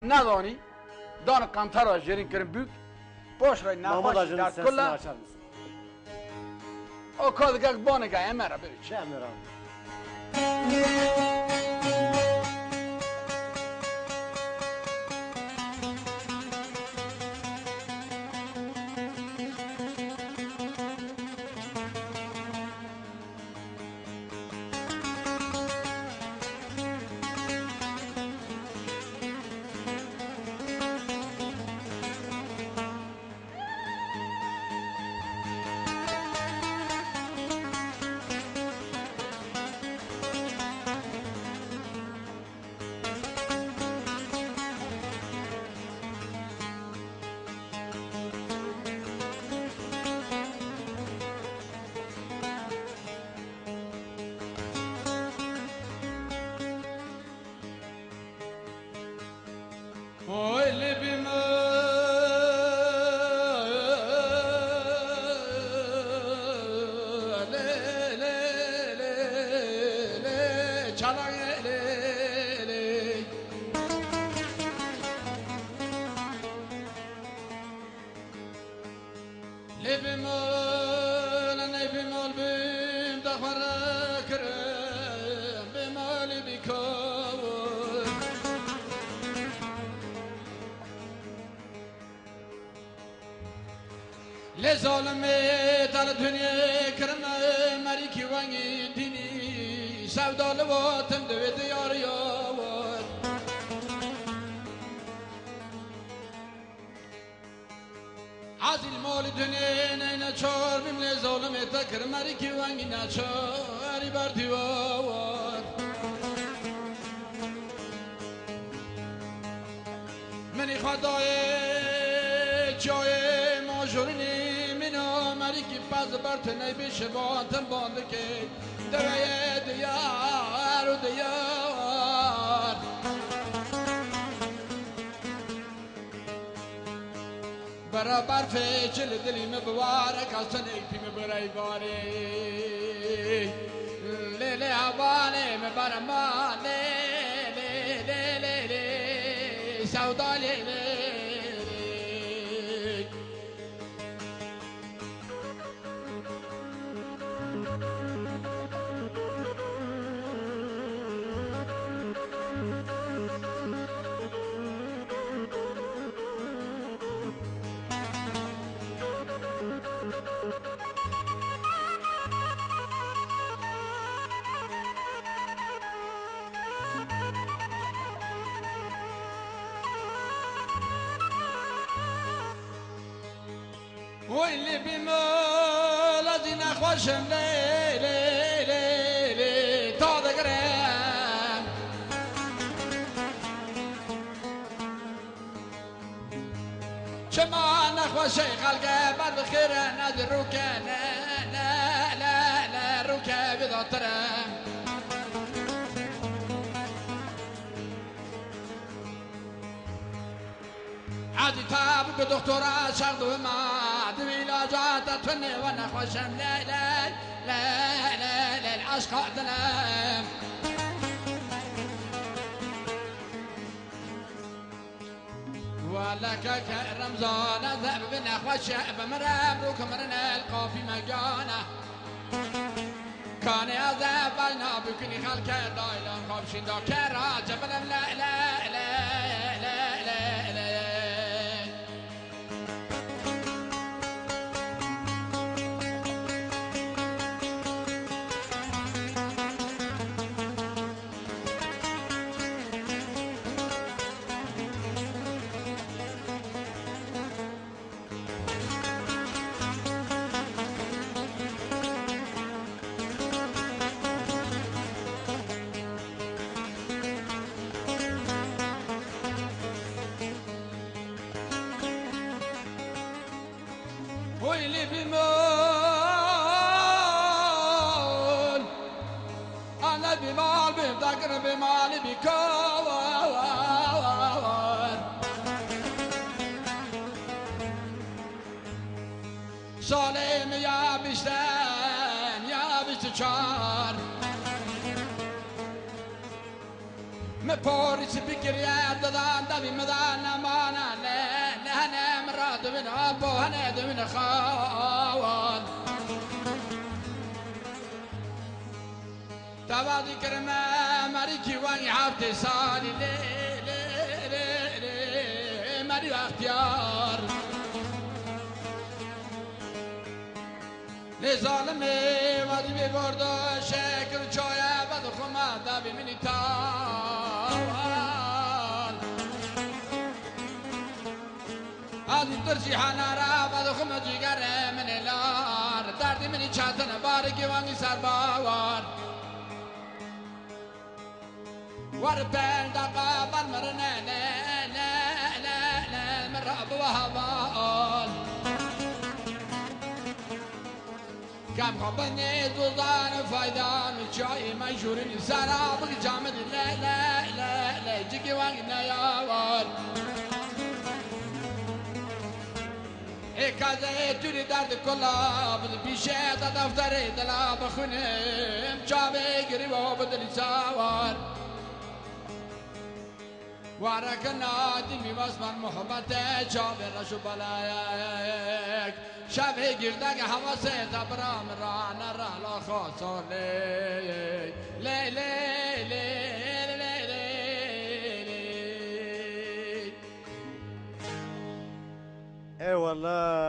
ندانی دان قنطر را جرین کرن بیک باش رای نخواشی در کلا او کادگاه بانگه امره بری چه امره لظالمه در دنیا کرم مری کی وانگی دینی سودال واتم دوید یار یاور از المال دنیا نینا چار بیم لظالمه تکر مری کی وانگی نچاری بر دیوار منی خدای جای ماجورنی کی پاز برت نی بیش بانتم باند که دویه دیار و دیار برابر فیچل دلی مبارک حسن ایتی مبرای باری لیلی حوالی مبرمان لیلی لیلی لیلی سودا لیلی واللي بما لازم اخوشم لي لي لي لي طاد قرام شما نخوشي خلقه بعد خير نادر روكا لا لا لا لا روكا بذا ترام عادي تاب بدكتوراه شغله ما دمي لا جات تفني وانا خوشم لا لا لا لا لا العشق ظلام ولا كك رمضان ذهب بنا خوش بمرام روك مرنا القافي مجانا كان يا ذهب بينا بكني خلك دايلا خابشين دا كرا جبل لا لا لا لا لا لا ويلي بمول أنا بمال بمذكر بمالي بكور سالم يا بشتن يا بشتشار مبوريس بكريا ددان دبي مدان مانا لهنا مراد من أبو هنا من خاوان تبادي كرمة مريكي واني حفتي سالي لي مريو اختيار لظالمي وادي ببردو شكر جويا بدو خما دبي مني تاوان هذه ترجي حنارا بدو خما جيگر من الار دردي مني چاتن باركي واني سرباوان وربان دقا برمرنا لا مراب وهبال كم خبني دوزان فايدان وشاي مشهورين سراب جامد لا جيكي وانا يا وال كذا تري درد كلها بالبيشة دفتري دلا بخونم جابي قريبا بدل سوار واركنا دمي واسمر محبته شابي رشو بلايك شابي قردك حواسي تبرام رانا رالا خاصر لي اي والله